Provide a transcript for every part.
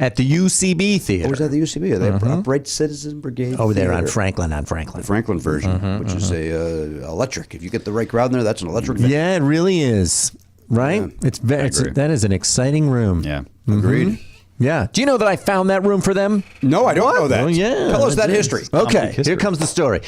at the UCB Theater. Or was that the UCB? Are they Upright Citizen Brigade? Over there on Theater? Franklin. The Franklin version, which is a electric. If you get the right crowd in there, that's an electric venue. Yeah, it really is. Right? Yeah. That is an exciting room. Yeah. Agreed. Yeah. Do you know that I found that room for them? No, I don't know that. Oh, yeah. Tell us that history. Okay, here comes the story.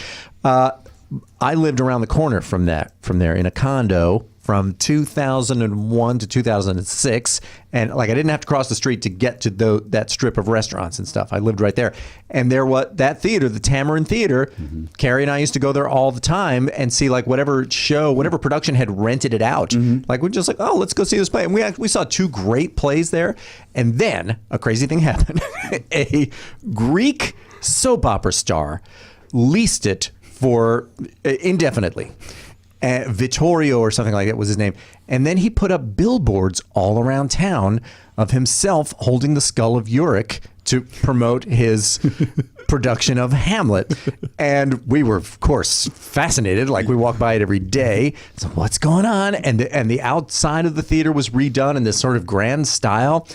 I lived around the corner from there in a condo from 2001 to 2006, and like I didn't have to cross the street to get to that strip of restaurants and stuff. I lived right there, and that theater, the Tamarind Theater, Carrie and I used to go there all the time and see like whatever production had rented it out. Like we're just like, oh, let's go see this play, and we saw 2 great plays there, and then a crazy thing happened. A Greek soap opera star leased it for indefinitely. Vittorio or something like that was his name. And then he put up billboards all around town of himself holding the skull of Uric to promote his production of Hamlet. And we were, of course, fascinated. Like we walked by it every day. So what's going on? And the outside of the theater was redone in this sort of grand style.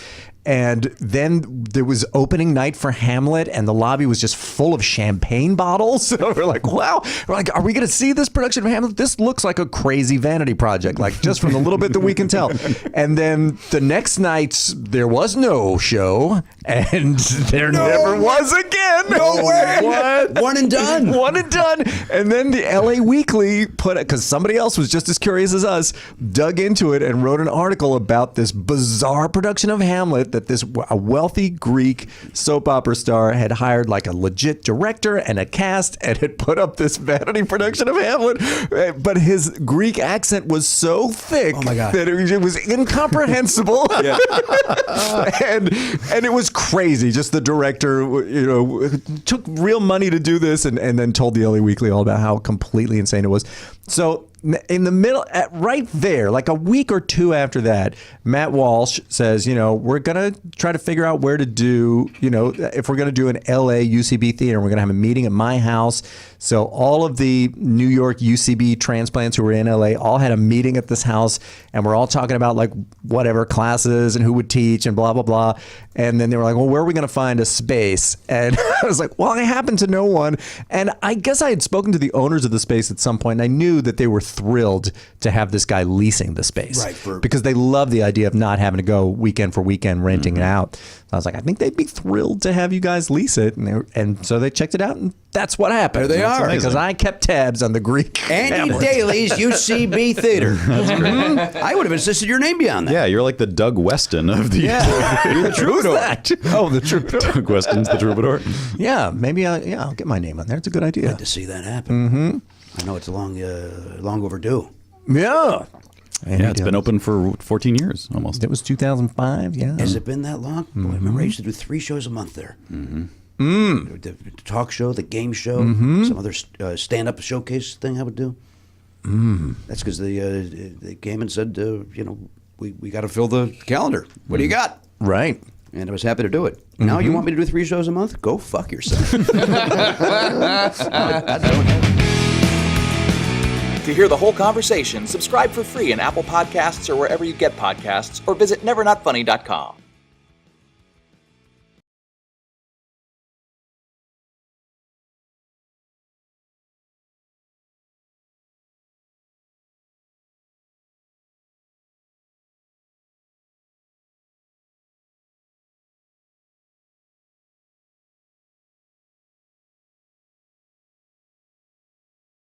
And then there was opening night for Hamlet, and the lobby was just full of champagne bottles. So we're like, wow. We're like, are we going to see this production of Hamlet? This looks like a crazy vanity project, like just from the little bit that we can tell. And then the next night, there was no show, and there never was again. No way. What? One and done. One and done. And then the LA Weekly put it, because somebody else was just as curious as us, dug into it and wrote an article about this bizarre production of Hamlet that a wealthy Greek soap opera star had hired like a legit director and a cast and had put up this vanity production of Hamlet. But his Greek accent was so thick that it was incomprehensible. and it was crazy. Just the director, took real money to do this and then told the LA Weekly all about how completely insane it was. So in the middle, right there, like a week or 2 after that, Matt Walsh says, we're going to try to figure out where to do, if we're going to do an LA UCB theater, we're going to have a meeting at my house. So all of the New York UCB transplants who were in LA all had a meeting at this house, and we're all talking about like whatever classes and who would teach and blah, blah, blah. And then they were like, well, where are we going to find a space? And I was like, well, I happen to know one. And I guess I had spoken to the owners of the space at some point, and I knew that they were thrilled to have this guy leasing the space. Right. Because they love the idea of not having to go weekend for weekend renting it out. I was like, I think they'd be thrilled to have you guys lease it. And so they checked it out, and that's what happened. There they are. Because I kept tabs on the Greek Andy Hamlet. Daly's UCB Theater. That's great. I would have insisted your name be on that. Yeah, you're like the Doug Weston of the... Yeah. You're the troubadour. Who's that? Oh, the troubadour. Doug Weston's the troubadour. Yeah, maybe I'll get my name on there. It's a good idea. Glad to see that happen. I know it's long overdue. Yeah. Yeah, it's been open for 14 years almost. It was 2005, yeah. Has it been that long? Boy, I remember I used to do 3 shows a month there. The talk show, the game show, some other stand-up showcase thing I would do. That's because they came and said, we got to fill the calendar. What do you got? Right. And I was happy to do it. Now you want me to do 3 shows a month? Go fuck yourself. To hear the whole conversation, subscribe for free in Apple Podcasts or wherever you get podcasts, or visit nevernotfunny.com.